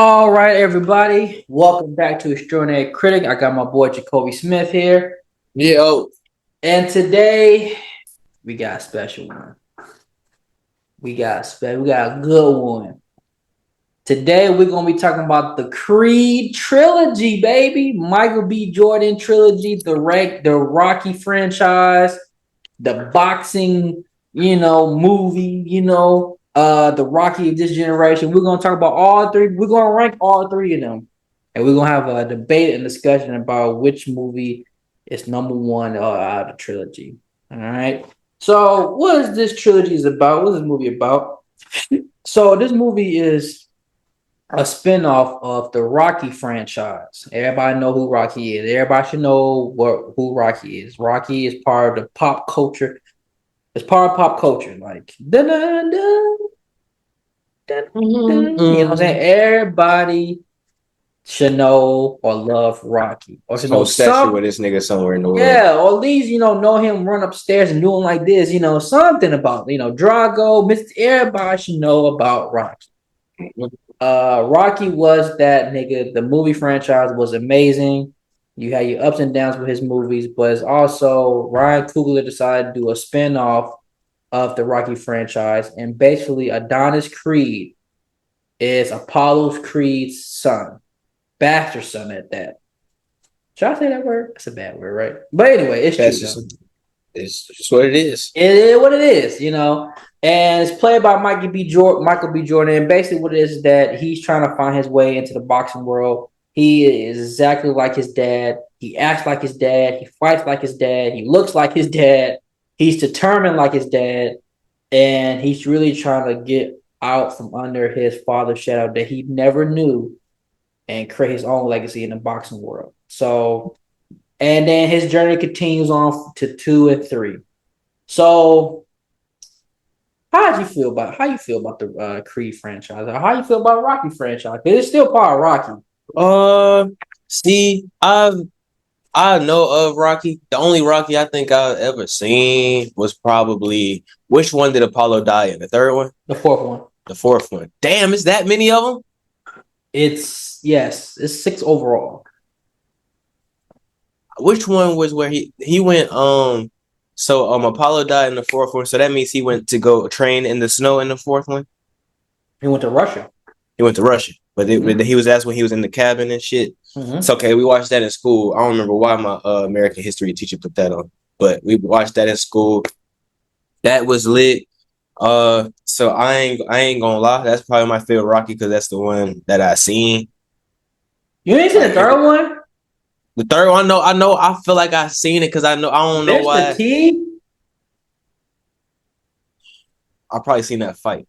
All right, everybody. Welcome back to Extraordinary Critic. I got my boy Jacoby Smith here. Yo, And today we got a special one. We got a good one. Today we're gonna be talking about the Creed trilogy, baby. Michael B. Jordan trilogy, the Rocky franchise, the boxing, movie, the Rocky of this generation. We're gonna talk about all three. We're gonna rank all three of them, and we're gonna have a debate and discussion about which movie is number one out of the trilogy. All right. So, what is this trilogy is about? What is this movie about? So, this movie is a spinoff of the Rocky franchise. Everybody know who Rocky is. Everybody should know who Rocky is. Rocky is part of the pop culture. It's part of pop culture, like dun, dun, dun, dun, dun. You know what I'm saying? Everybody should know or love Rocky, or should know whole statue with some. this nigga somewhere in the world. Yeah, or at least know him run upstairs and doing like this. Something about Drago. Mr. Everybody should know about Rocky. Rocky was that nigga. The movie franchise was amazing. You had your ups and downs with his movies, but it's also Ryan Coogler decided to do a spin-off of the Rocky franchise, and basically Adonis Creed is Apollo Creed's son, bastard son at that. Should I say that word? That's a bad word, right? But anyway, it's true. It's just what it is. It is what it is, And it's played by Michael B. Jordan. And basically, what it is that he's trying to find his way into the boxing world. He is exactly like his dad. He acts like his dad. He fights like his dad. He looks like his dad. He's determined like his dad. And he's really trying to get out from under his father's shadow that he never knew and create his own legacy in the boxing world. So, and then his journey continues on to 2 and 3. So, how you feel about the Creed franchise? Or how you feel about Rocky franchise? Because it's still part of Rocky. See, I know of Rocky. The only Rocky I think I've ever seen was probably which one did Apollo die in? The third one? The fourth one. The fourth one. Damn, is that many of them? It's 6 overall. Which one was where he went? So Apollo died in the fourth one, so that means he went to go train in the snow in the fourth one. He went to Russia. He went to Russia, but he was asked when he was in the cabin and shit. Mm-hmm. It's okay. We watched that in school. I don't remember why my American history teacher put that on, but we watched that in school. That was lit. So I ain't gonna lie. That's probably my favorite Rocky because that's the one that I seen. You ain't seen the third one? The third one, I know. I feel like I've seen it because I don't know why. I probably seen that fight.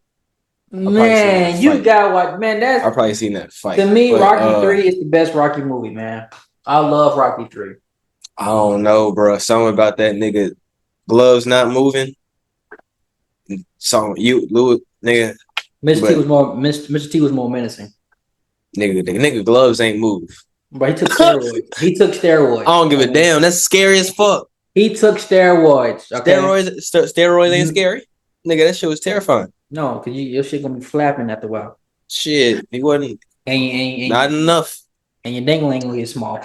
Man, you got what? Man, that's I probably seen that fight. To me, but, Rocky 3 is the best Rocky movie, man. I love Rocky 3. I don't know, bro. Something about that nigga gloves not moving. So nigga. Mr. T was more menacing. Nigga gloves ain't move. But he took steroids. I don't give a damn. That's scary as fuck. He took steroids. Okay? Steroids ain't scary. Nigga, that shit was terrifying. No, because your shit gonna be flapping after a while. Shit, he wasn't. And not enough. And your dangling gonna get small.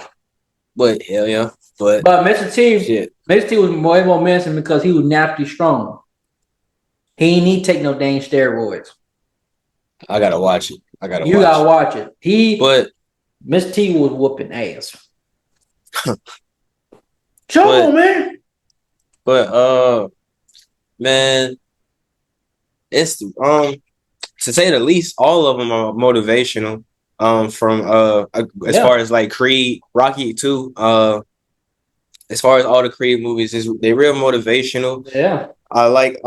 But hell yeah. But Mr. T was more menacing because he was naturally strong. He ain't need to take no dang steroids. I gotta watch it. You gotta watch it. But Mr. T was whooping ass. Show on, man. But man, it's to say the least, all of them are motivational. From as far as like Creed, Rocky 2, as far as all the Creed movies, they're real motivational. Yeah. I like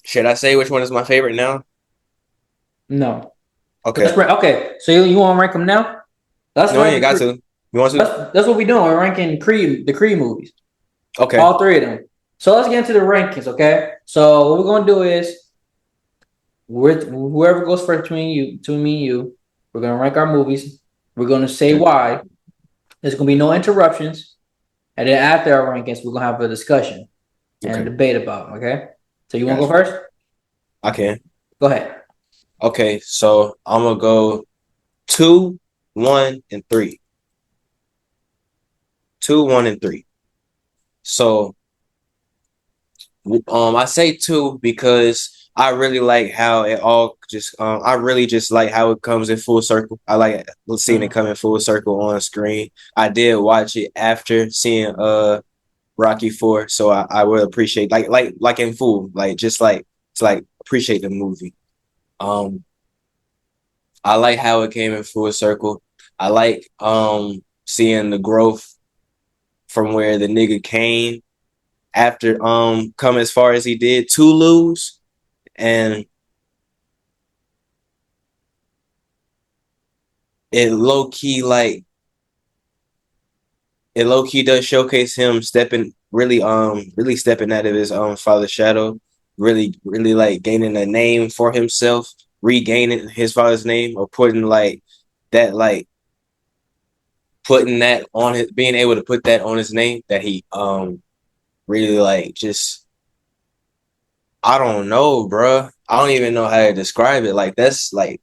should I say which one is my favorite now? No. Okay. Okay. So you want to rank them now? No, you ain't got to. You want to? That's what we're doing. We're ranking the Creed movies. Okay. All three of them. So let's get into the rankings, okay? So what we're gonna do is whoever goes first between me and you, we're gonna rank our movies. We're gonna say why. There's gonna be no interruptions. And then after our rankings, we're gonna have a discussion and a debate about them, okay? So you wanna go first? I can. Go ahead. Okay, so I'm gonna go 2, 1, and 3. 2, 1, and 3. So I say 2 because I really like how it all just I really just like how it comes in full circle. I like seeing it come in full circle on screen. I did watch it after seeing Rocky 4, so I would appreciate like in full, like just like to like appreciate the movie. Um I like how it came in full circle. I like seeing the growth from where the nigga came after come as far as he did to lose. And it low key like it low key does showcase him stepping really stepping out of his father's shadow, really like gaining a name for himself, regaining his father's name, or putting like that like putting that on his being able to put that on his name that he really like just I don't know, bruh. I don't even know how to describe it. Like that's like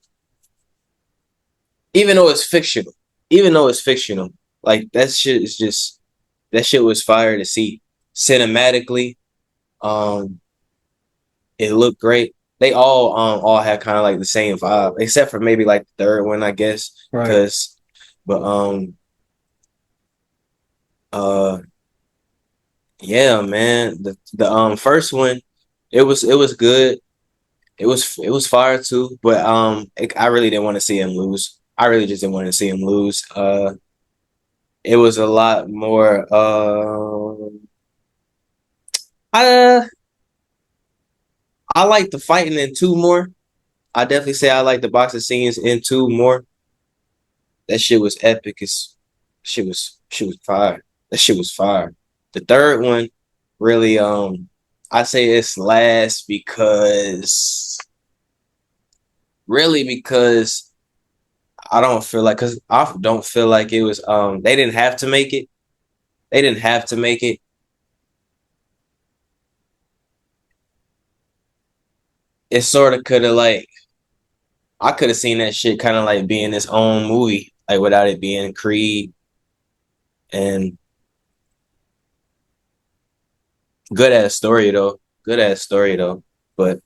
even though it's fictional, even though it's fictional, like that shit is just that shit was fire to see. Cinematically, um, it looked great. They all had kind of like the same vibe, except for maybe like the third one, I guess. Right. Because, but uh, yeah, man, the first one, it was good. It was fire too, but I really didn't want to see him lose. I really just didn't want to see him lose. It was a lot more. I I like the fighting in two more. I definitely say I like the boxing scenes in two more. That shit was epic. Shit was fire. That shit was fire. The third one, really, I say it's last because I don't feel like because I don't feel like it was they didn't have to make it. They didn't have to make it. It sort of could have like I could have seen that shit kind of like being its own movie, like without it being Creed and good ass story though. Good ass story though. But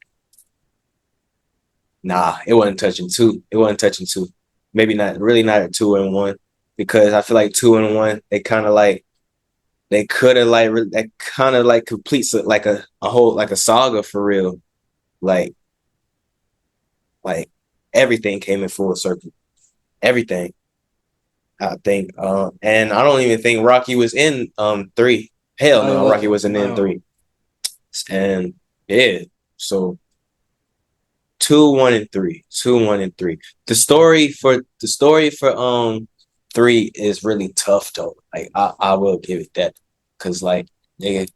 nah, it wasn't touching two. It wasn't touching two. Maybe not really not at 2 and 1. Because I feel like 2 and 1, they kind of like they could have like that kind of like completes like a whole like a saga for real. Like like everything came in full circle. Everything. I think. And I don't even think Rocky was in 3. Hell No, it no, Rocky wasn't. wasn't in No. 3. And yeah, so 2, 1, and 3. 2, 1, and 3. The story for 3 is really tough though. Like I will give it that. Cause like nigga,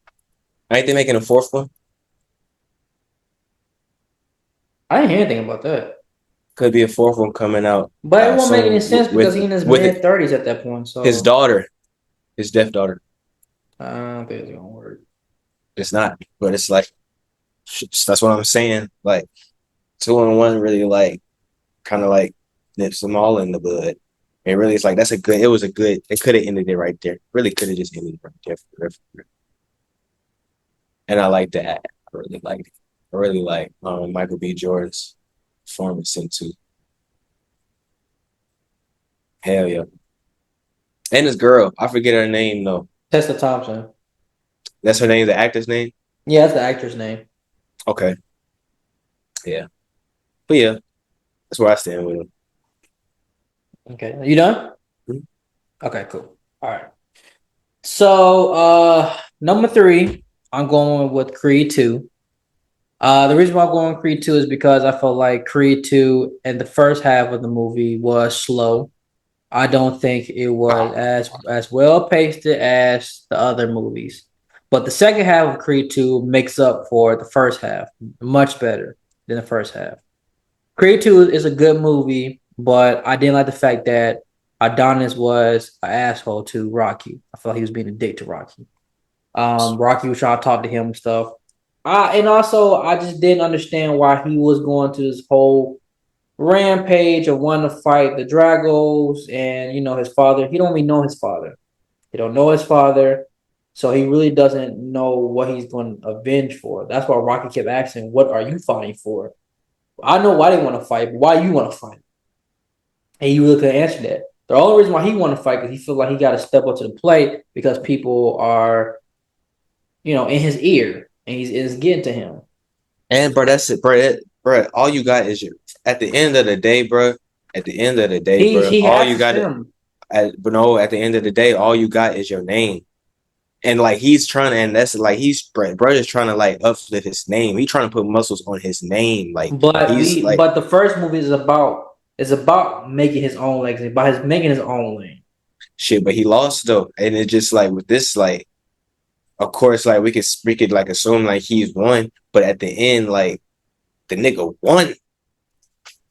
ain't they making a fourth one? I didn't hear anything about that. Could be a fourth one coming out But it won't make any soon sense because he's in his with mid 30s at that point. his So daughter, his deaf daughter. I don't think it's gonna work. It's not, but it's like that's what I'm saying. Like 2 and 1 really like kind of like nips them all in the bud. And really, it's like that's a good. It was a good. It could have ended it right there. Really could have just ended it right there. And I like that. I really like it. I really like Michael B. Jordan's performance into hell yeah. And this girl, I forget her name though. Tessa Thompson. That's her name, the actor's name. Yeah, that's the actor's name. Okay, yeah, but yeah, that's where I stand with him. Okay. Are you done? Mhm. Okay, cool. All right. So number 3, I'm going with Creed 2. The reason why I'm going Creed 2 is because I felt like Creed 2 and the first half of the movie was slow. I don't think it was as well paced as the other movies. But the second half of Creed 2 makes up for the first half much better than the first half. Creed 2 is a good movie, but I didn't like the fact that Adonis was an asshole to Rocky. I felt he was being a dick to Rocky. Rocky was trying to talk to him and stuff. And also I just didn't understand why he was going to this whole rampage of wanting to fight the Dragos and his father. He don't even know his father. He don't know his father, so he really doesn't know what he's going to avenge for. That's why Rocky kept asking, "What are you fighting for?" I know why they want to fight, but why you want to fight? And he really couldn't answer that. The only reason why he want to fight because he feels like he got to step up to the plate because people are, in his ear and it's getting to him. And bro, that's it, bro. Bro, all you got is your. At the end of the day, bro. At the end of the day, bro. He All has you to got, stem. but no. At the end of the day, all you got is your name. And like he's trying to, and that's like bro is trying to like uplift his name. He's trying to put muscles on his name. Like he's like But the first movie is about making his own legacy, by his making his own lane. shit, but he lost though. And it's just like with this, like of course, like we could like assume like he's won, but at the end, like the nigga won.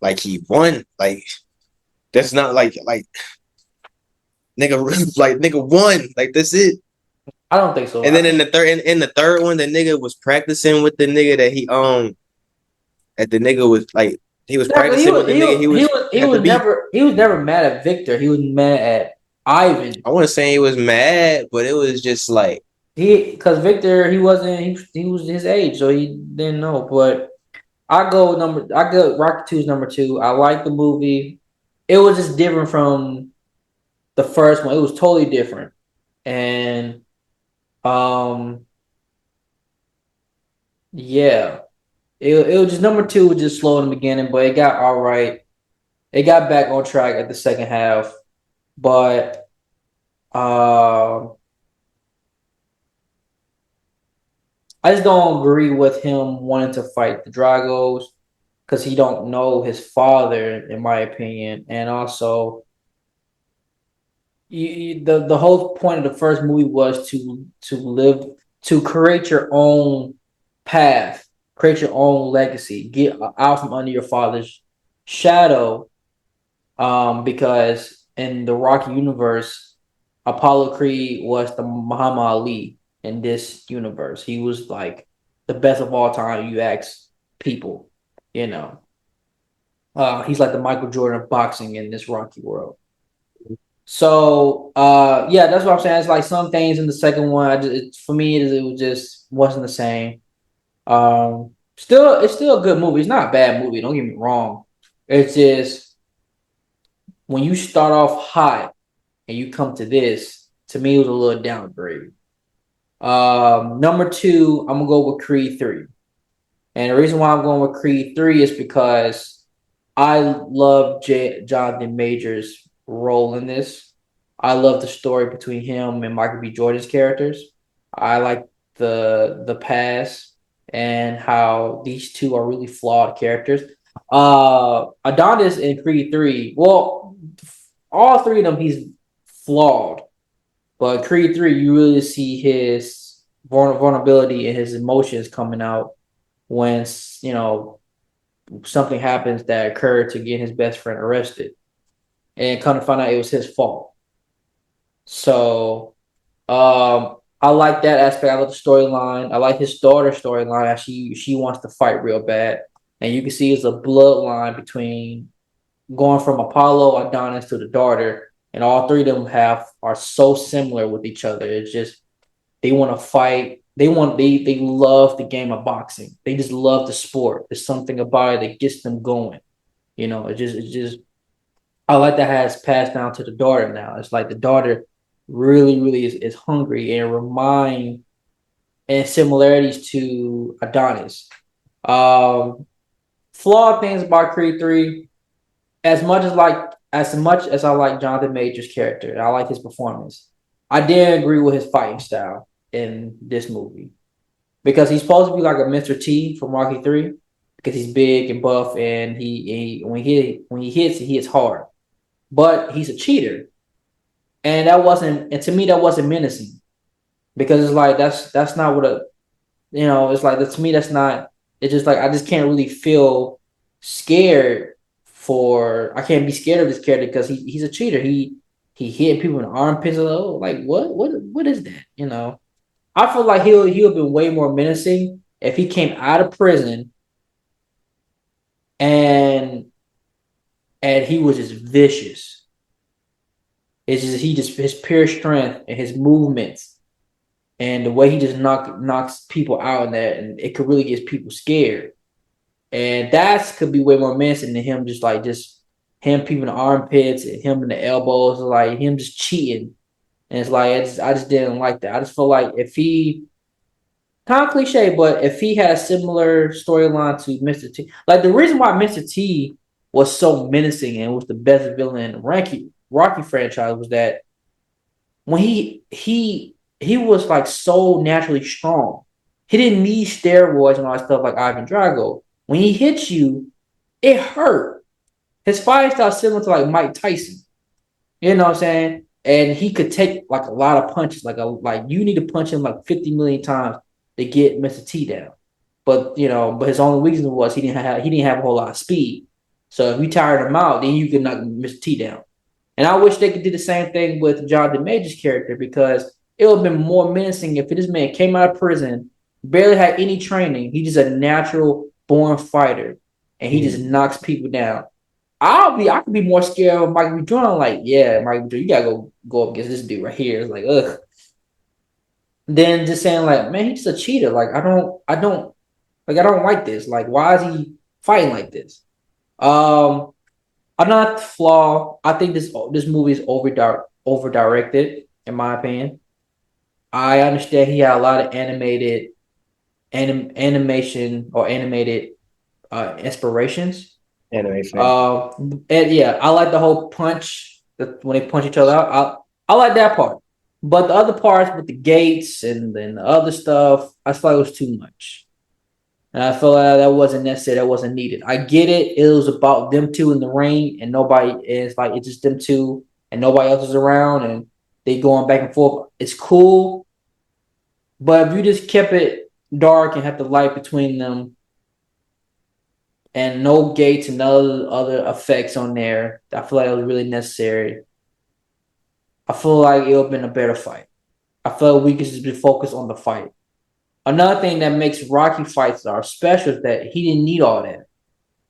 Like he won. Like that's not like nigga like nigga won. Like that's it. I don't think so. And I then think in the third one, the nigga was practicing with the nigga that he that the nigga was like he was exactly. practicing with the nigga he was He had to was beat. never mad at Victor. He was mad at Ivan. I wouldn't say he was mad, but it was just like Because Victor, he was his age, so he didn't know. But I go Rocky 2 is number two. I like the movie. It was just different from the first one. It was totally different. And um yeah. It was just number two was just slow in the beginning, but it got all right. It got back on track at the second half. But I just don't agree with him wanting to fight the Dragos because he don't know his father, in my opinion. And also, the whole point of the first movie was to create your own path, create your own legacy, get out from under your father's shadow. Because in the Rocky universe, Apollo Creed was the Muhammad Ali in this universe. He was like the best of all time. You ask people, you know. He's like the Michael Jordan of boxing in this Rocky world. So yeah, that's what I'm saying. It's like some things in the second one, for me, it was just wasn't the same. It's still a good movie. It's not a bad movie. Don't get me wrong. It's just when you start off hot and you come to this, to me, it was a little downgrade. Number two, I'm gonna go with Creed 3. And the reason why I'm going with Creed 3 is because I love Jonathan Majors' role in this. I love the story between him and Michael B. Jordan's characters. I like the past and how these two are really flawed characters. Adonis in Creed 3, well, all three of them, he's flawed. But Creed 3, you really see his vulnerability and his emotions coming out when something happens that occurred to get his best friend arrested, and come to find out it was his fault. So I like that aspect. I love the storyline. I like his daughter's storyline. She wants to fight real bad, and you can see it's a bloodline between going from Apollo, Adonis to the daughter, and all three of them are so similar with each other. It's just they want to fight. They love the game of boxing. They just love the sport. There's something about it that gets them going. It's just I like that has passed down to the daughter now. It's like the daughter really is hungry and remind and similarities to Adonis. Um, Flawed things about Creed 3, as much as I like Jonathan Major's character, and I like his performance, I didn't agree with his fighting style in this movie because he's supposed to be like a Mr. T from Rocky 3 because he's big and buff and he when he hits hard, but he's a cheater, and to me that wasn't menacing because it's like that's not what a it's like to me that's not. It's just like I just can't really feel scared I can't be scared of this character because he's a cheater. He hit people in the armpits. Like what is that? I feel like he'll have been way more menacing if he came out of prison and he was just vicious. It's just his pure strength and his movements and the way he just knocks people out in that, and it could really get people scared. And that could be way more menacing than him just him peeping the armpits and him in the elbows, like him just cheating. And it's like I just didn't like that. I just feel like if he kind of cliche, but if he had a similar storyline to Mr. T, like the reason why Mr. T was so menacing and was the best villain in the Rocky franchise was that when he was like so naturally strong. He didn't need steroids and all that stuff like Ivan Drago. When he hits you, it hurt. His fighting style is similar to like Mike Tyson. You know what I'm saying? And he could take like a lot of punches. Like you need to punch him like 50 million times to get Mr. T down. But his only weakness was he didn't have a whole lot of speed. So if you tired him out, then you could knock Mr. T down. And I wish they could do the same thing with John DeMage's character because it would have been more menacing if this man came out of prison, barely had any training. He's just a natural born fighter, and he just knocks people down. I could be more scared of Michael B. Jordan. Like, yeah, Michael B. Jordan, you gotta go up against this dude right here. It's like, ugh. Then just saying like, man, he's just a cheater. Like, I don't like this. Like, why is he fighting like this? Another flaw. I think this movie is over directed, in my opinion. I understand he had a lot of animation or animated inspirations. Animation. And yeah, I like the whole punch when they punch each other out. I like that part, but the other parts with the gates and then the other stuff, I feel like it was too much. And I feel like that wasn't necessary. That wasn't needed. I get it. It was about them two in the ring, and nobody. It's like it's just them two, and nobody else is around, and they going back and forth. It's cool, but if you just kept it dark and had the light between them, and no gates and no other effects on there, I feel like it was really necessary. I feel like it would have been a better fight. I feel like we could just be focused on the fight. Another thing that makes Rocky fights are special is that he didn't need all that.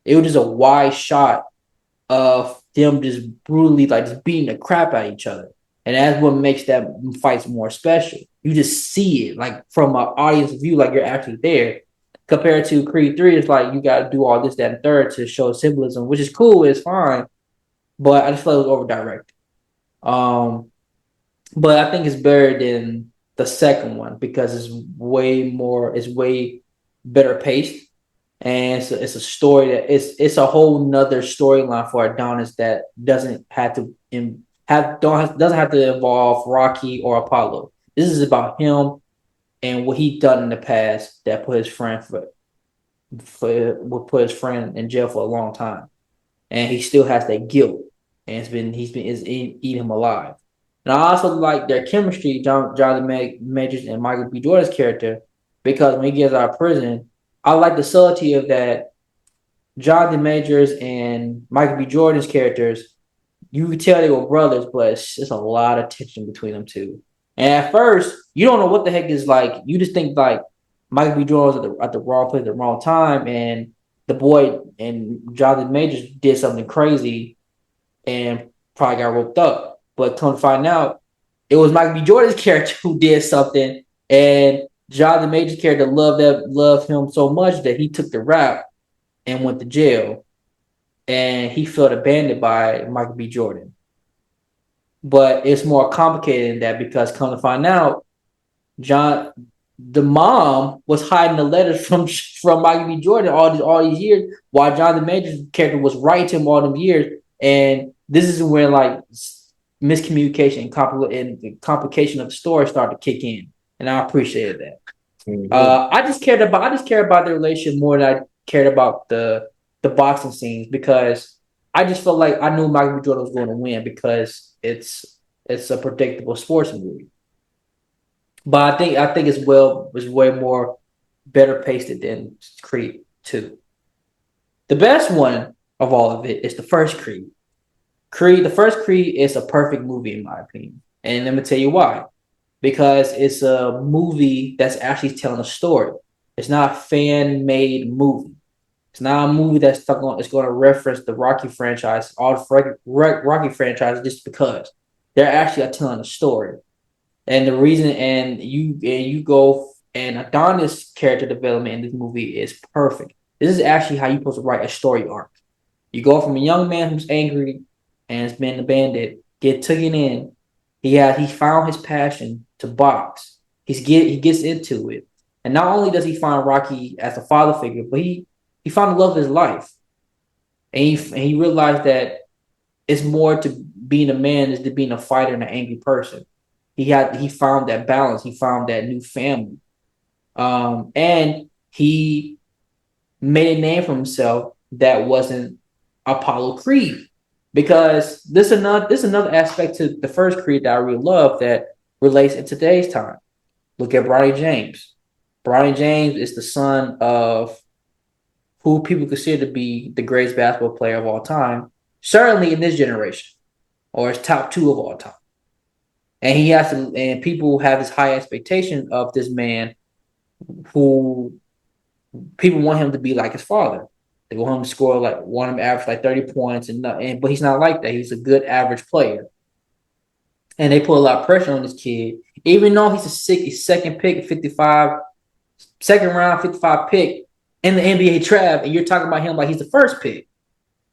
It was just a wide shot of them just brutally like just beating the crap out of each other. And that's what makes that fights more special. You just see it like from an audience view, like you're actually there. Compared to Creed 3, it's like you gotta do all this, that, and third to show symbolism, which is cool, it's fine. But I just feel it was over directed. But I think it's better than the second one because it's way better paced. And it's a story that it's a whole nother storyline for Adonis that doesn't have to involve Rocky or Apollo. This is about him and what he done in the past that put his friend will put his friend in jail for a long time, and he still has that guilt, and it's eating him alive. And I also like their chemistry, Jonathan Majors and Michael B. Jordan's character, because when he gets out of prison, I like the subtlety of that. Jonathan Majors and Michael B. Jordan's characters, you could tell they were brothers, but it's just a lot of tension between them two. And at first, you don't know what the heck is like. You just think like Michael B. Jordan was at the wrong place at the wrong time, and the boy and Jonathan Majors did something crazy and probably got roped up. But come to find out, it was Michael B. Jordan's character who did something, and Jonathan Majors' character loved him so much that he took the rap and went to jail, and he felt abandoned by Michael B. Jordan. But it's more complicated than that because come to find out, the mom was hiding the letters from Michael B. Jordan all these years, while Jonathan Majors' character was writing to him all them years, and this is where like miscommunication and complication of the story started to kick in, and I appreciated that. Mm-hmm. I just cared about the relationship more than I cared about the boxing scenes because I just felt like I knew Michael B. Jordan was going to win because it's a predictable sports movie. But I think it was way more better paced than Creed 2. The best one of all of it is the first Creed. The first Creed is a perfect movie in my opinion. And let me tell you why. Because it's a movie that's actually telling a story. It's not a fan-made movie. It's not a movie that's stuck on. It's going to reference the Rocky franchise, all the Rocky franchise, just because they're actually telling a story. And the reason, and you go, and Adonis' character development in this movie is perfect. This is actually how you're supposed to write a story arc. You go from a young man who's angry and has been abandoned, get taken in. He found his passion to box. He gets into it, and not only does he find Rocky as a father figure, but he found the love of his life, and he realized that it's more to being a man is to being a fighter and an angry person. He found that balance. He found that new family, and he made a name for himself that wasn't Apollo Creed. Because this another aspect to the first Creed that I really love that relates in today's time. Look at Bronny James. Bronny James is the son of who people consider to be the greatest basketball player of all time, certainly in this generation, or his top two of all time. And he has to, and people have this high expectation of this man who people want him to be like his father. They want him to score want him to average like 30 points but he's not like that. He's a good average player. And they put a lot of pressure on this kid, even though he's second pick, 55, second round, 55 pick in the NBA draft, and you're talking about him like he's the first pick.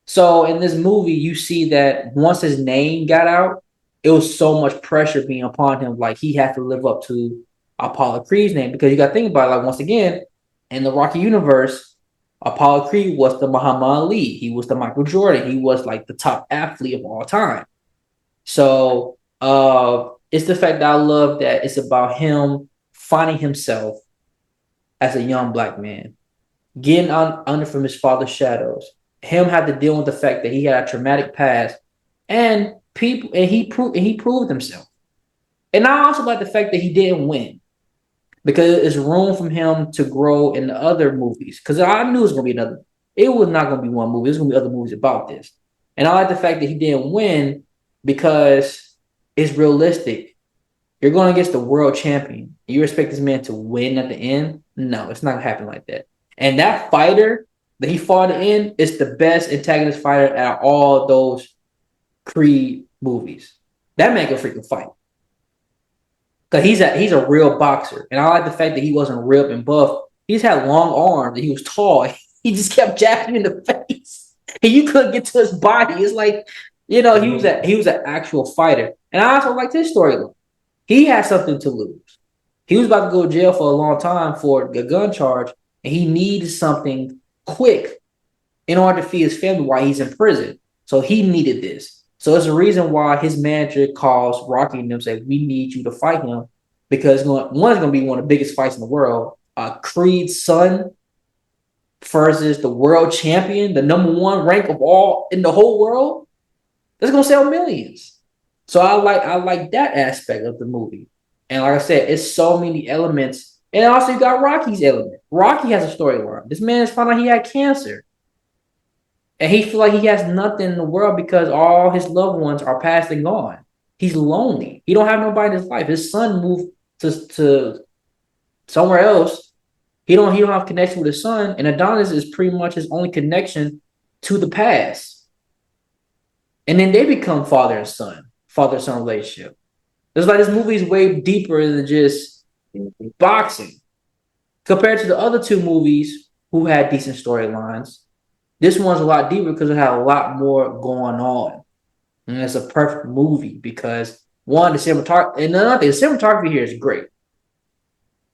So in this movie, you see that once his name got out, it was so much pressure being upon him. Like he had to live up to Apollo Creed's name because you got to think about it. Like once again, in the Rocky universe, Apollo Creed was the Muhammad Ali. He was the Michael Jordan. He was like the top athlete of all time. So it's the fact that I love that it's about him finding himself as a young black man, getting under from his father's shadows. Him had to deal with the fact that he had a traumatic past, and he proved himself. And I also like the fact that he didn't win because it's room for him to grow in the other movies. Because I knew it was gonna be another. It was not gonna be one movie. There's gonna be other movies about this. And I like the fact that he didn't win because it's realistic. You're going against the world champion. You expect this man to win at the end? No, it's not gonna happen like that. And that fighter that he fought in is the best antagonist fighter out of all those Creed movies. That man can freaking fight. Cause he's a real boxer. And I like the fact that he wasn't ripped and buff. He's had long arms and he was tall. He just kept jacking you in the face. And you couldn't get to his body. It's like, he was an actual fighter. And I also liked his storyline. He had something to lose. He was about to go to jail for a long time for a gun charge, and he needed something quick in order to feed his family while he's in prison. So he needed this. So it's a reason why his manager calls Rocky and them say, "We need you to fight him because one is going to be one of the biggest fights in the world. Creed's son versus the world champion, the number one rank of all in the whole world. That's going to sell millions." So I like that aspect of the movie. And like I said, it's so many elements. And also you got Rocky's element. Rocky has a storyline. This man has found out he had cancer. And he feels like he has nothing in the world because all his loved ones are passing on. He's lonely. He don't have nobody in his life. His son moved to somewhere else. He don't have connection with his son. And Adonis is pretty much his only connection to the past. And then they become father-son relationship. It's like this movie is way deeper than just boxing. Compared to the other two movies who had decent storylines, this one's a lot deeper because it had a lot more going on. And it's a perfect movie because one, the cinematography, and another thing, the cinematography here is great.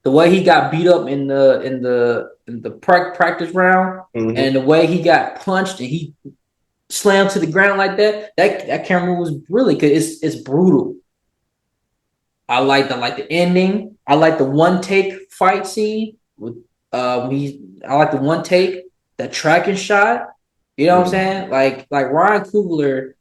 The way he got beat up in the practice round, and the way he got punched and he slammed to the ground like that camera was brilliant because it's brutal. I like the ending. I like the one take fight scene with I like the one take, that tracking shot. You know what I'm saying? Like Ryan Coogler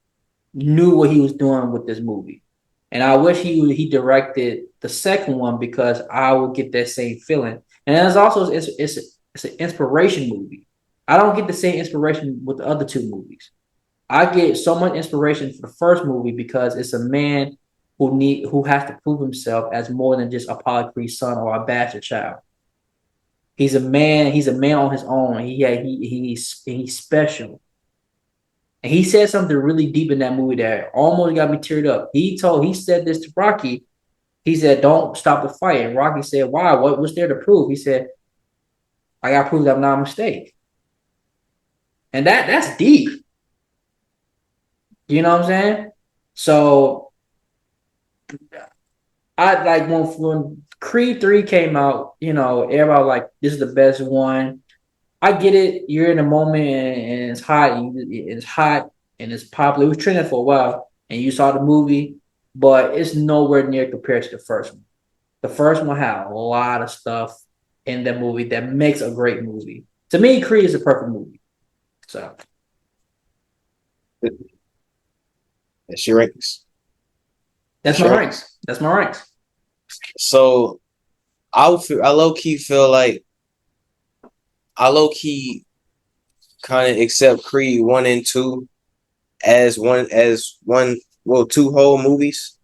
knew what he was doing with this movie. And I wish he directed the second one because I would get that same feeling. And it's also it's an inspiration movie. I don't get the same inspiration with the other two movies. I get so much inspiration for the first movie because it's a man who has to prove himself as more than just Apollo Creed's son or a bastard child. He's a man. He's a man on his own. He's special. And he said something really deep in that movie that almost got me teared up. He said this to Rocky. He said, "Don't stop the fight." And Rocky said, "Why? What's there to prove?" He said, "I got to prove that I'm not a mistake." And that's deep. You know what I'm saying? So I like when Creed 3 came out, everybody like this is the best one. I get it. You're in a moment and it's hot. It's hot and it's popular. It was trending for a while, and you saw the movie, but it's nowhere near compared to the first one. The first one had a lot of stuff in the movie that makes a great movie. To me, Creed is a perfect movie. So That's your ranks. that's my ranks. That's my ranks. So I low key feel like I low key kind of accept Creed 1 and 2 as one well, two whole movies,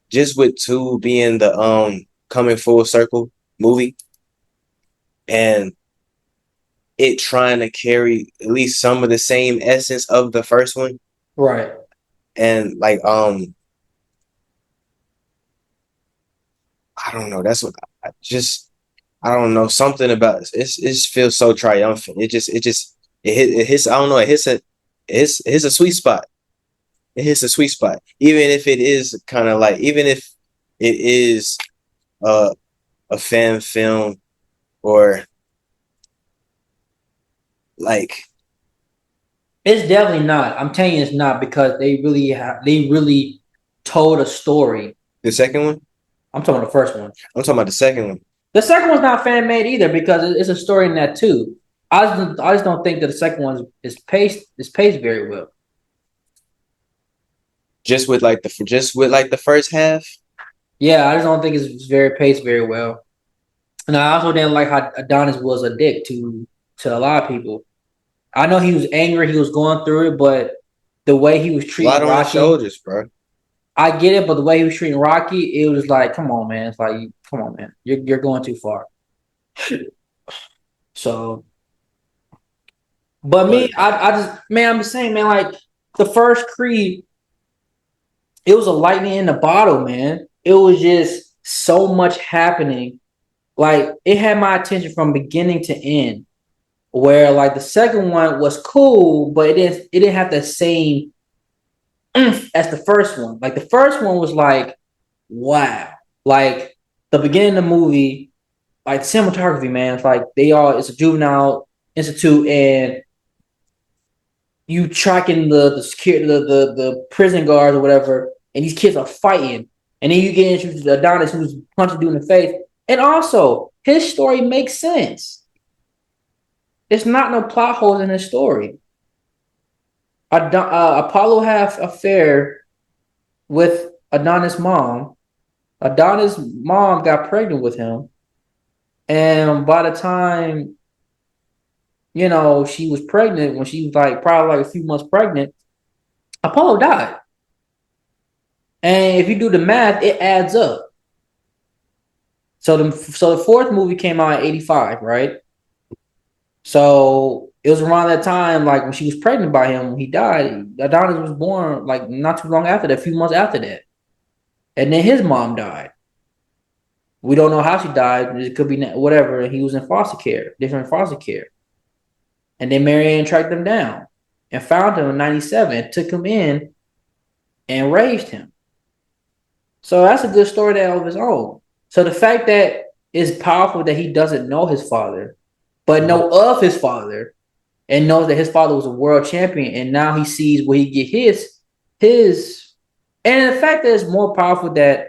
just with 2 being the coming full circle movie, and it trying to carry at least some of the same essence of the first one. Right. And like I don't know, that's what I don't know, something about it feels so triumphant. It hits I don't know, it hits a sweet spot. It hits a sweet spot. Even if it is kind of like, even if it is a fan film, or like, It's definitely not. I'm telling you, it's not because they really told a story. the second one? I'm talking about the first one. I'm talking about the second one. The second one's not fan made either because it's a story in that too. I just don't think that the second one is paced very well. Just with like the first half. Yeah, I just don't think it's very paced very well. And I also didn't like how Adonis was a dick to a lot of people. I know he was angry, he was going through it, but the way he was treating A lot on his shoulders, bro. I get it, but the way he was treating Rocky, it was like, come on, man. It's like, come on, man. You're going too far. So, but me, I just, man, I'm just saying, man, like the first Creed, it was a lightning in the bottle, man. It was just so much happening. Like it had my attention from beginning to end. Where like the second one was cool, but it didn't have the same as the first one. Like the first one was like, wow. Like the beginning of the movie, like cinematography, man. It's like it's a juvenile institute, and you tracking the security, the prison guards or whatever, and these kids are fighting, and then you get introduced to Adonis who's punching dude in the face, and also his story makes sense. It's not no plot holes in his story. Apollo had an affair with Adonis' mom. Adonis' mom got pregnant with him. And by the time, she was pregnant, when she was like probably like a few months pregnant, Apollo died. And if you do the math, it adds up. So the fourth movie came out in 85, right? So it was around that time, like when she was pregnant by him, when he died. Adonis was born like not too long after that, a few months after that. And then his mom died. We don't know how she died. It could be whatever. He was in foster care, different foster care. And then Marianne tracked him down and found him in 97, took him in and raised him. So that's a good story there of his own. So the fact that it's powerful that he doesn't know his father, but know of his father, and knows that his father was a world champion, and now he sees where he get his, and the fact that it's more powerful that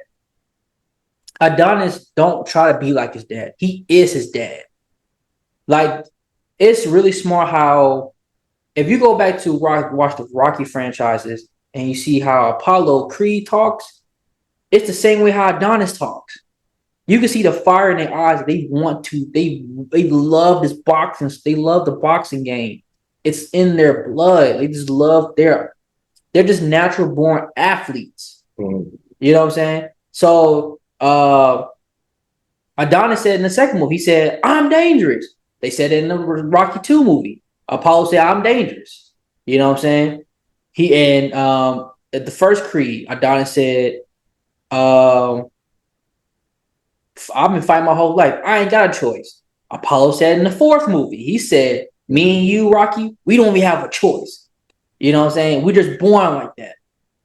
Adonis don't try to be like his dad. He is his dad. Like, it's really smart how, if you go back to watch the Rocky franchises and you see how Apollo Creed talks, it's the same way how Adonis talks. You can see the fire in their eyes. They love this boxing. They love the boxing game. It's in their blood. They just love they're just natural born athletes. Mm-hmm. You know what I'm saying? So Adonis said in the second movie, he said, "I'm dangerous." They said it in the Rocky 2 movie. Apollo said, "I'm dangerous." You know what I'm saying? He and at the first Creed, Adonis said, "I've been fighting my whole life. I ain't got a choice." Apollo said in the fourth movie, he said, "Me and you, Rocky, we don't even have a choice." You know what I'm saying? We're just born like that.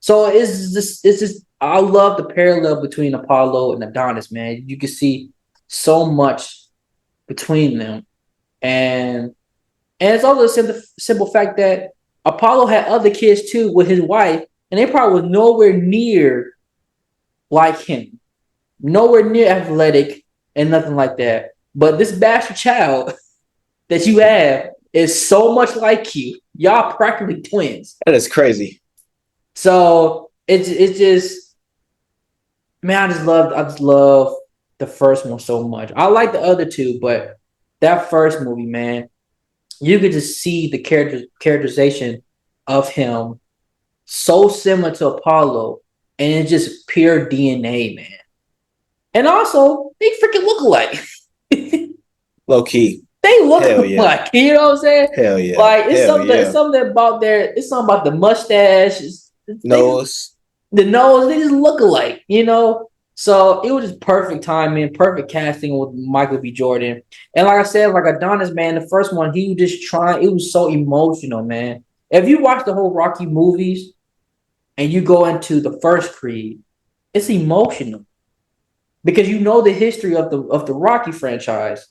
So it's just I love the parallel between Apollo and Adonis, man. You can see so much between them. And it's also the simple fact that Apollo had other kids too with his wife, and they probably was nowhere near like him, nowhere near athletic and nothing like that. But this bastard child that you have is so much like you. Y'all practically twins. That is crazy. So it's just, man, I just love the first one so much. I like the other two, but that first movie, man, you could just see the characterization of him so similar to Apollo, and it's just pure DNA, man. And also, they freaking look alike. Low key. They look alike. You know what I'm saying? Hell yeah. Like it's something about it's something about the mustache, nose. The nose, they just look alike, you know? So it was just perfect timing, perfect casting with Michael B. Jordan. And like I said, like Adonis, man, the first one, he was just trying, it was so emotional, man. If you watch the whole Rocky movies and you go into the first Creed, it's emotional. Because you know the history of the Rocky franchise.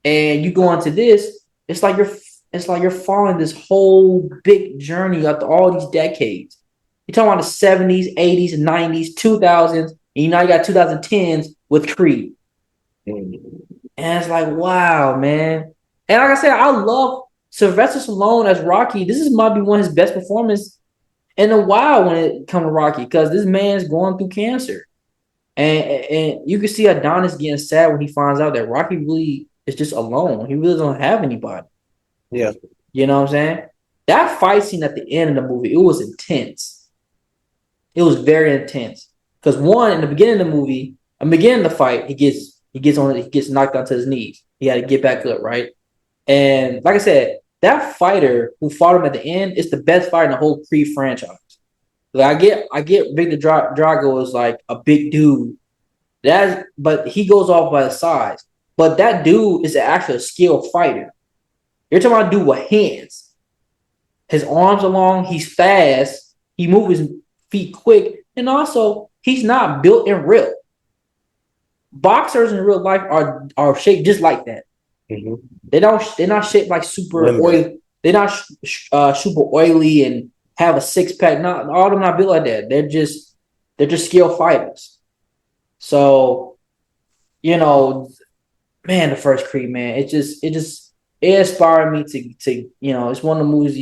And you go into this, it's like you're following this whole big journey after all these decades. You're talking about the 70s, 80s, 90s, 2000s, and you now you got 2010s with Creed. And it's like, wow, man. And like I said, I love Sylvester Stallone as Rocky. Might be one of his best performances in a while when it comes to Rocky, because this man's going through cancer. And you can see Adonis getting sad when he finds out that Rocky really is just alone. He really don't have anybody. Yeah. You know what I'm saying? That fight scene at the end of the movie, it was intense. It was very intense. Because one, in the beginning of the movie, in the beginning of the fight, he gets knocked onto his knees. He had to get back up, right? And like I said, that fighter who fought him at the end is the best fighter in the whole Creed franchise. Like I get Victor Drago is like a big dude. But he goes off by the size. But that dude is actually a skilled fighter. You're talking about a dude with hands. His arms are long. He's fast. He moves his feet quick. And also, he's not built and ripped. Boxers in real life are shaped just like that. Mm-hmm. They're not shaped like super oily. They're not super oily and have a six pack. Not all of them not built like that. They're just skilled fighters. So, you know, man, the first Creed, man, it inspired me to it's one of the movies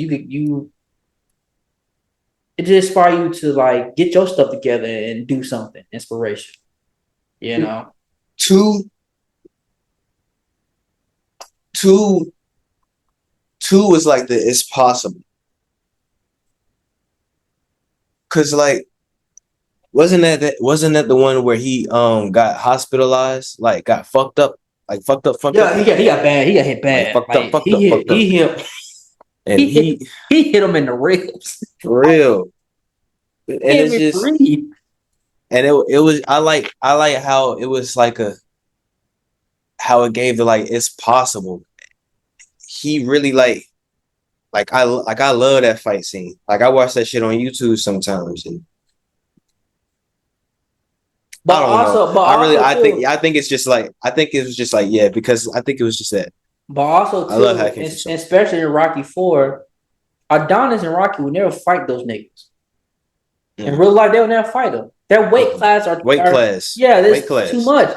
it just inspired you to like get your stuff together and do something. Inspiration, you know. Two was like it's possible. Cause like wasn't that the one where he got hospitalized, like got fucked up? Like fucked up. Yeah, he got bad. He got hit bad. Like, fucked up. And he hit him in the ribs. For real. And it's just breathe. And it was I like how it was like how it gave the like it's possible. He really like I love that fight scene. Like I watch that shit on YouTube sometimes. And But I think it's just like it was just like because I think it was just that. But also too, I love especially in Rocky 4, Adonis and Rocky would never fight those niggas. In real life, they would never fight them. Their weight class class. Yeah, this too much.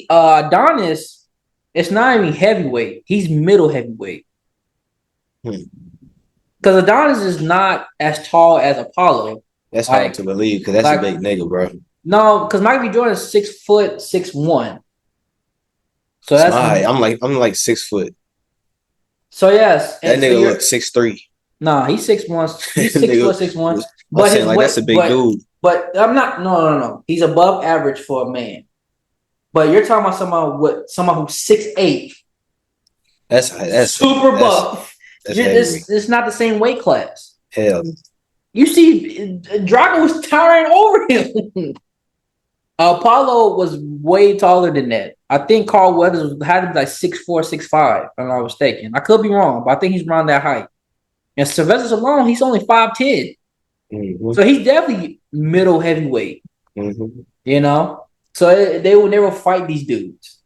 Adonis, it's not even heavyweight. He's middle heavyweight. Because Adonis is not as tall as Apollo. That's hard to believe because that's a big nigga, bro. No, because Michael B. Jordan is 6'6'1". So that's I'm like 6 foot. So yes, that nigga looks 6'3". Nah, he's 6'1". He's 6'1". But that's a big dude. But I'm not. No. He's above average for a man. But you're talking about someone who's 6'8". That's super buff. That's heavy. It's not the same weight class. Hell. You see, Drago was towering over him. Apollo was way taller than that. I think Carl Weathers had to be like 6'4", 6'5", if I'm not mistaken. I could be wrong, but I think he's around that height. And Sylvester Stallone, he's only 5'10". Mm-hmm. So he's definitely middle heavyweight. Mm-hmm. You know? So they will never fight these dudes.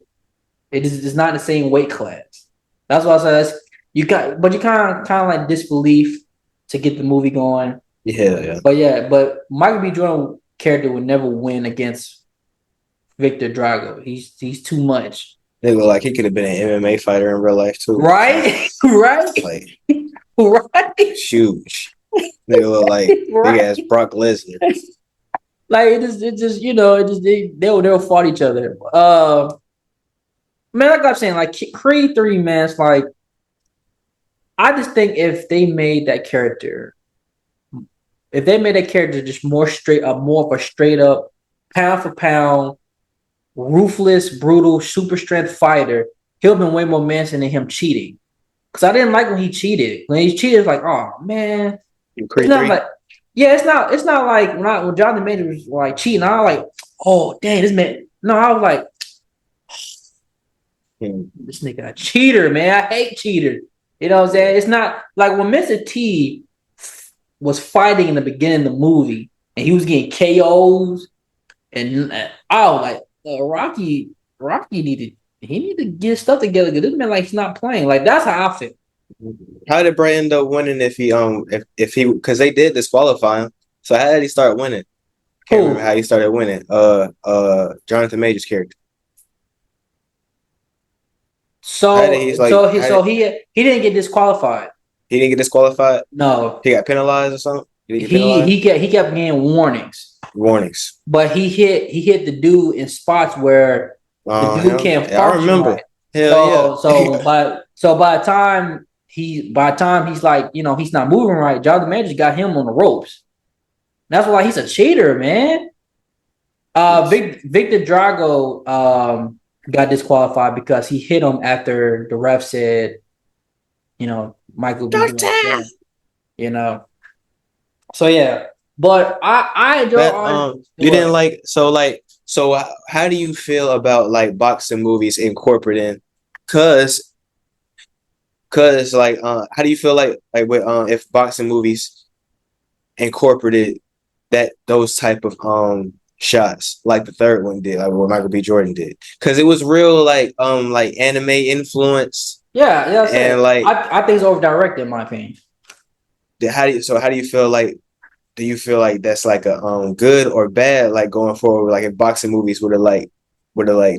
It's not the same weight class. That's why I said you kind of like disbelief to get the movie going. Yeah. But Michael B. Jordan character would never win against Victor Drago. He's too much. They look like he could have been an MMA fighter in real life too. Right? Right? Like, right? Huge. They look like big ass Brock Lesnar. Like it just they'll fought each other. Man, like I'm saying, like Creed 3, man, it's like I just think if they made that character just more of a straight up pound for pound, ruthless, brutal, super strength fighter, he'll been way more menacing than him cheating. Because I didn't like when he cheated. When he cheated, it's like, oh man, it's not like, yeah, it's not like when Jonathan Major was like cheating. I was like, oh dang, this man. No, I was like, this nigga a cheater, man. I hate cheaters. You know what I'm saying? It's not like when Mr. T was fighting in the beginning of the movie and he was getting KOs, and I was like, Rocky needed to get stuff together because this man like he's not playing. Like that's how I feel. How did Bray end up winning if he because they did disqualify him? So how did he start winning? Can't remember how he started winning. Jonathan Major's character. So he didn't get disqualified. He didn't get disqualified? No. He got penalized or something? He kept getting warnings. But he hit the dude in spots where the dude can't function. I remember. Right. Hell yeah. So by the time he's like, he's not moving right, Jonathan Majors got him on the ropes. That's why he's a cheater, man. Victor Drago got disqualified because he hit him after the ref said, Michael B. Jordan, So yeah, but I enjoy. You didn't like so how do you feel about like boxing movies incorporating? Cause like how do you feel like with if boxing movies incorporated those type of shots like the third one did, like what Michael B. Jordan did? Because it was real like anime influence. Yeah, and like I think it's over directed in my opinion. How do you feel like? Do you feel like that's like a good or bad like going forward? Like if boxing movies would have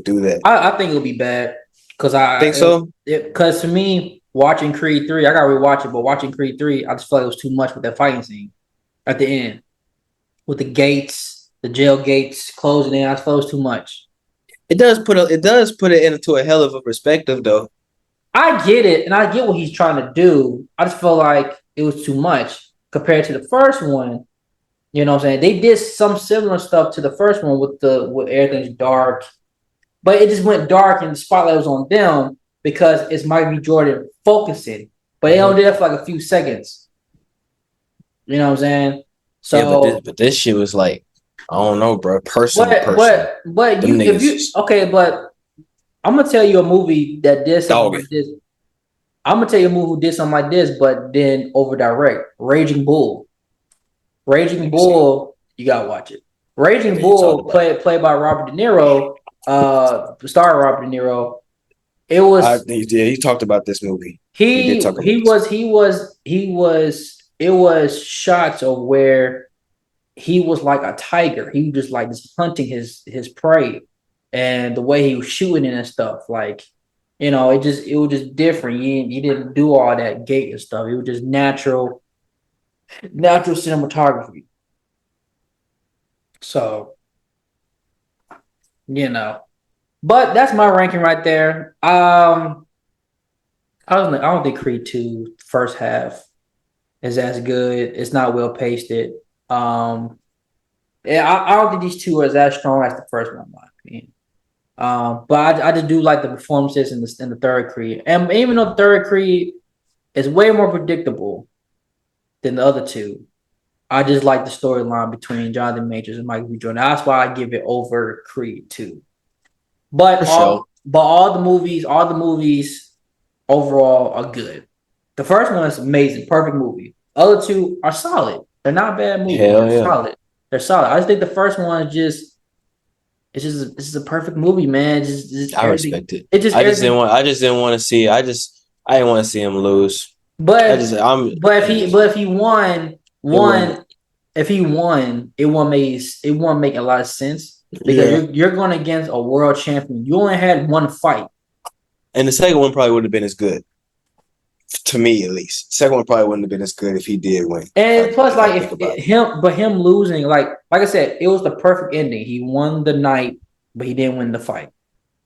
do that? I think it'll be bad because I think so. Because to me, watching Creed 3, I gotta rewatch it. But watching Creed 3, I just felt like it was too much with that fighting scene at the end with the gates, the jail gates closing in. I just felt it was too much. It does put it into a hell of a perspective though. I get it, and I get what he's trying to do. I just feel like it was too much compared to the first one. You know what I'm saying? They did some similar stuff to the first one with everything's dark, but it just went dark and the spotlight was on them because it's Michael B. Jordan focusing. But they only did it for like a few seconds. You know what I'm saying? So yeah, but this shit was like, I don't know, bro. But I'm gonna tell you a movie that did something like this. I'm gonna tell you a movie who did something like this, but then over direct. Raging Bull. Raging Bull, you gotta watch it. Raging Bull, played by Robert De Niro, star Robert De Niro. It was. He talked about this movie. It was shots of where he was like a tiger. He was just like hunting his prey, and the way he was shooting it and stuff, like. It was just different. You didn't do all that gate and stuff. It was just natural cinematography. So, but that's my ranking right there. I don't think Creed 2 first half is as good. It's not well pasted. I don't think these two are as strong as the first one, in my opinion. But I just do like the performances in the third Creed, and even though the third Creed is way more predictable than the other two, I just like the storyline between Jonathan Majors and Michael B. Jordan. That's why I give it over Creed 2. But all the movies overall are good. The first one is amazing, perfect movie. Other two are solid. They're not bad movies. They're solid. They're solid. I just think the first one is just it's just a perfect movie, man. Just I respect it. I just didn't want to see. I didn't want to see him lose. But if he won, it won't make a lot of sense because you're going against a world champion. You only had one fight, and the second one probably would have been as good. To me, at least, the second one probably wouldn't have been as good if he did win. And plus, him losing, like I said, it was the perfect ending. He won the night, but he didn't win the fight.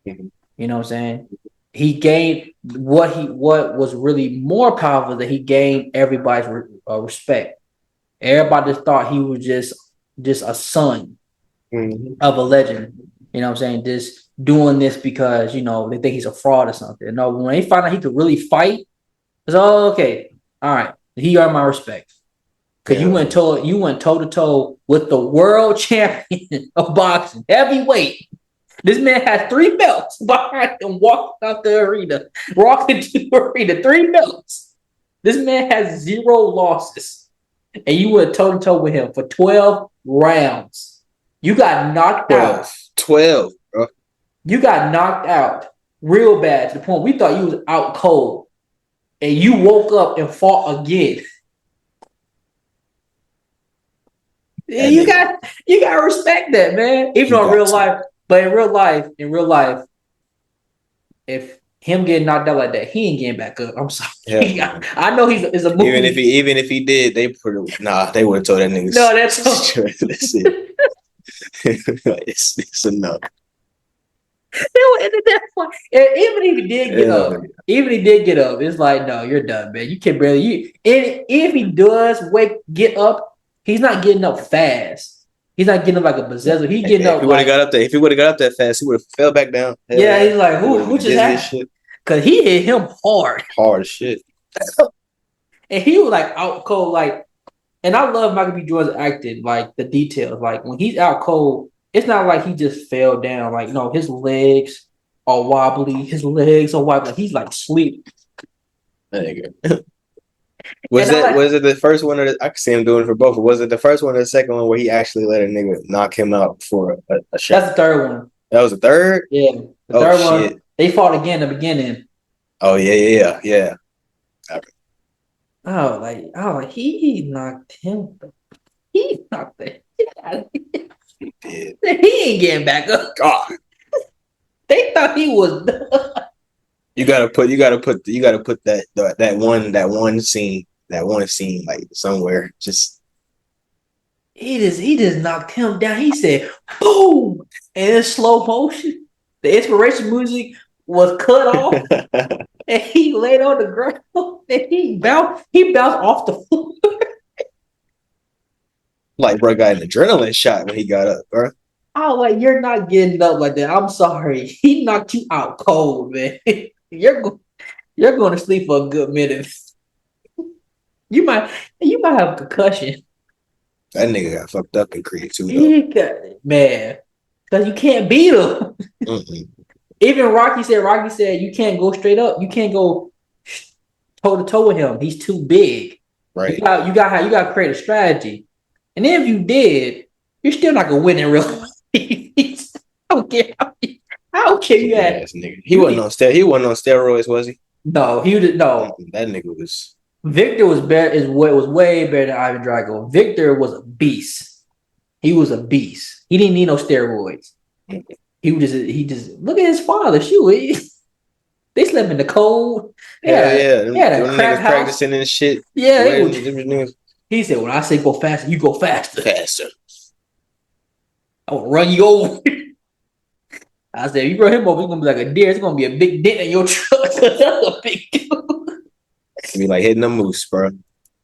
Mm-hmm. You know what I'm saying? He gained what was really more powerful, that he gained everybody's respect. Everybody just thought he was just a son of a legend. You know what I'm saying? Just doing this because, they think he's a fraud or something. No, when they find out he could really fight, it's okay. All right. He earned my respect. Because you went toe to toe with the world champion of boxing, heavyweight. This man had 3 belts behind him, walking into the arena, 3 belts. This man has 0 losses. And you went toe to toe with him for 12 rounds. You got knocked out. 12, bro. You got knocked out real bad to the point we thought you was out cold. And you woke up and fought again. You got to respect that, man. Even though in real life, but in real life, if him getting knocked out like that, he ain't getting back up. I'm sorry. Yeah. I know he's a movie. Even if he did, they would have told that nigga. No, that's true. That's it. It's enough. Even if he did get up, it's like, no, you're done, man. You can barely. If he does get up, he's not getting up fast. He's not getting up like a possessor. He's getting up. If he would have got up that fast, he would have fell back down. Yeah, he's like, who just happened? Because he hit him hard. Hard as shit. And he was like out cold, like. And I love Michael B. Jordan's acting, like the details. Like when he's out cold, it's not like he just fell down. Like, no, his legs are wobbly. He's like sleep. Was it the first one or I could see him doing it for both? Was it the first one or the second one where he actually let a nigga knock him out for a shot? That's the third one. That was the third? Yeah. The third one. They fought again in the beginning. Oh, yeah. Oh, like he knocked him. He knocked the shit out of him. He did. He ain't getting back up. God. They thought he was done. You gotta put that one scene like somewhere. Just he just knocked him down. He said boom, and in slow motion. The inspiration music was cut off. And he laid on the ground and he bounced off the floor. Like, bro, got an adrenaline shot when he got up, bro. I was like, you're not getting up like that. I'm sorry. He knocked you out cold, man. You're going to sleep for a good minute. You might have a concussion. That nigga got fucked up in Creed too, though. Man, because you can't beat him. Mm-mm. Even Rocky said you can't go straight up. You can't go toe to toe with him. He's too big. Right. You got to create a strategy. And then if you did, you're still not gonna win in real life. I don't care. I don't care. You had he wasn't on steroids, was he? No, he was no. That nigga was. Victor was better. Was way better than Ivan Drago. Victor was a beast. He was a beast. He didn't need no steroids. He just look at his father. Shoot, they slept in the cold. Yeah. They had a crap house. Practicing and shit. Yeah, he said, when I say go faster, you go faster. I will run you over. I said, if you run him over, it's going to be like a deer. It's going to be a big dent in your truck. That's a big dude. It's be like hitting a moose, bro.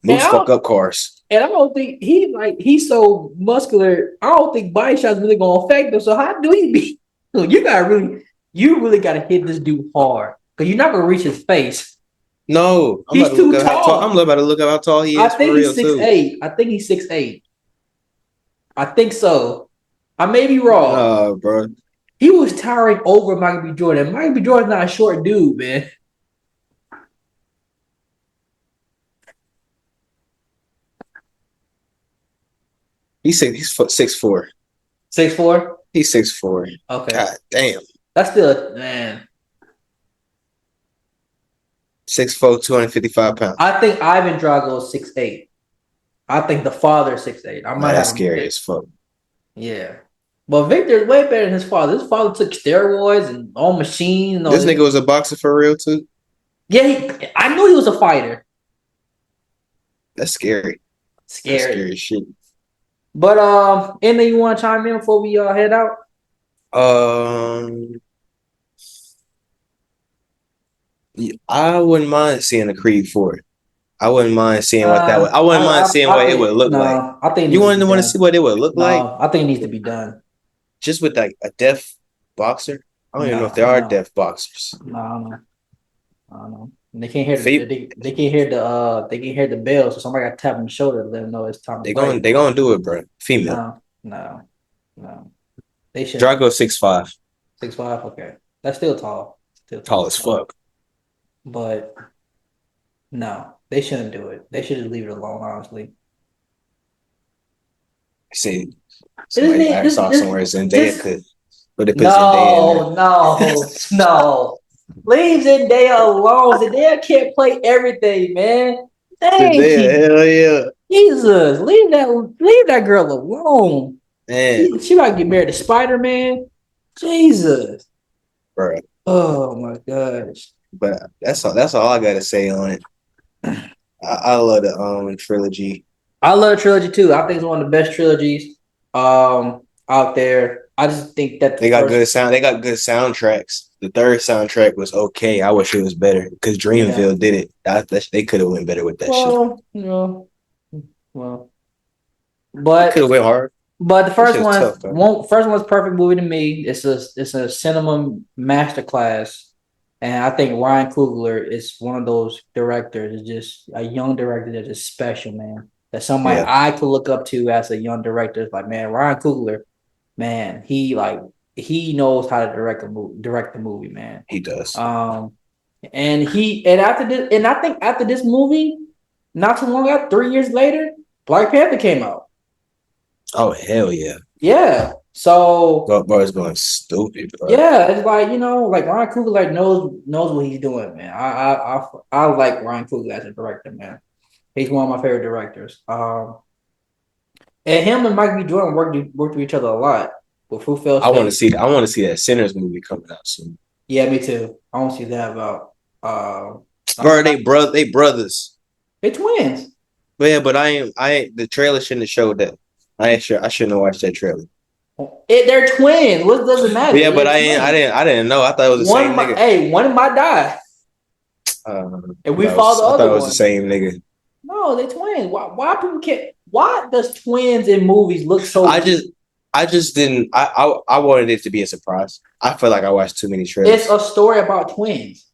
Moose fuck up cars. And I don't think he's so muscular. I don't think body shots really going to affect him. So how do he be? Look, you really gotta hit this dude hard because you're not gonna reach his face. No, He's too tall. I'm about to look up how tall he is I think for real he's 6'8". I think he's 6'8". I think so. I may be wrong. Oh, bro. He was towering over Michael B. Jordan. Michael B. Jordan's not a short dude, man. He's 6'4". 6'4"? He's 6'4". Okay. God damn. That's still, man. 6'4", 255 pounds. I think Ivan Drago is 6'8". I think the father is 6'8". I might that's have scary as fuck. Yeah. But Victor is way better than his father. His father took steroids and all machines. And all this nigga was a boxer for real too? Yeah, I knew he was a fighter. That's scary. Scary. That's scary shit. But anything you want to chime in before we head out? I wouldn't mind seeing a Creed 4. I wouldn't mind seeing what that would. I wouldn't mind seeing what it would look like. I think you wouldn't want to see what it would look like. I think it needs to be done. Just with like a deaf boxer. I don't even know if there are deaf boxers. No, I don't know. And they can't hear they can't hear the bell, so somebody got to tap on the shoulder to let them know it's time. They gonna do it, bro. Female. No. They should. Drago 6'5". 6'5", okay. That's still tall. Tall as fuck. But no, they shouldn't do it. They should just leave it alone, honestly. See, I saw somewhere Zendaya could. But it puts no. Leave Zendaya alone. Zendaya can't play everything, man. Zendaya, hell yeah. Jesus, leave that girl alone. Man. She might get married to Spider-Man. Jesus. Bro. Oh my gosh. But that's all I gotta say on it. I love the trilogy. I love the trilogy too. I think it's one of the best trilogies out there. I just think that they got good sound. They got good soundtracks. The third soundtrack was okay. I wish it was better because Dreamville did it. They could have went better with that shit. But could have went hard. But the first one's perfect movie to me. It's a cinema masterclass, and I think Ryan Coogler is one of those directors. Is just a young director that's just special, man. That's somebody I could look up to as a young director. It's like, man, Ryan Coogler, man, he knows how to direct the movie, man. He does. I think after this movie, not too long after, 3 years later, Black Panther came out. Oh hell yeah! Yeah, so boy's going stupid, bro. Yeah, it's like like Ryan Coogler knows what he's doing, man. I like Ryan Coogler as a director, man. He's one of my favorite directors. And him and Michael B. Jordan worked with each other a lot. With Who Fell Asleep. I want to see that Sinners movie coming out soon. Yeah, me too. I want to see that about. Bro, they brothers. They twins. But yeah, but the trailer shouldn't have showed that. I shouldn't have watched that trailer. They're twins. What does it matter? Yeah, but I didn't know. I thought it was the same nigga. Hey, one might die. And we follow the other one. I thought it was the same nigga. No, they twins. Why people can't? Why does twins in movies look so? I just didn't. I wanted it to be a surprise. I feel like I watched too many trailers. It's a story about twins.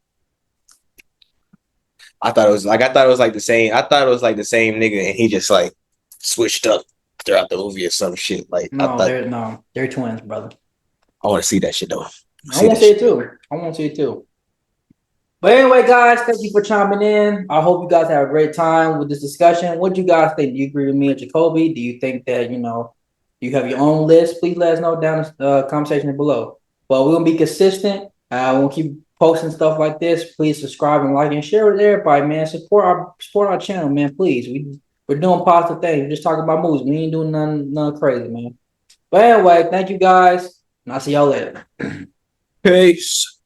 I thought it was like the same. I thought it was like the same nigga, and he just like switched up throughout the movie or some shit. Like they're twins, brother. I want to see that shit though. I want to see it too. But anyway, guys, thank you for chiming in. I hope you guys have a great time with this discussion. What do you guys think? Do you agree with me and Jacoby? Do you think that you have your own list? Please let us know down in the comment section below. But we're gonna be consistent. We'll keep posting stuff like this. Please subscribe and like and share with everybody, man. Support our channel, man. Please, we're doing positive things. We're just talking about movies. We ain't doing nothing crazy, man. But anyway, thank you guys, and I'll see y'all later. Peace.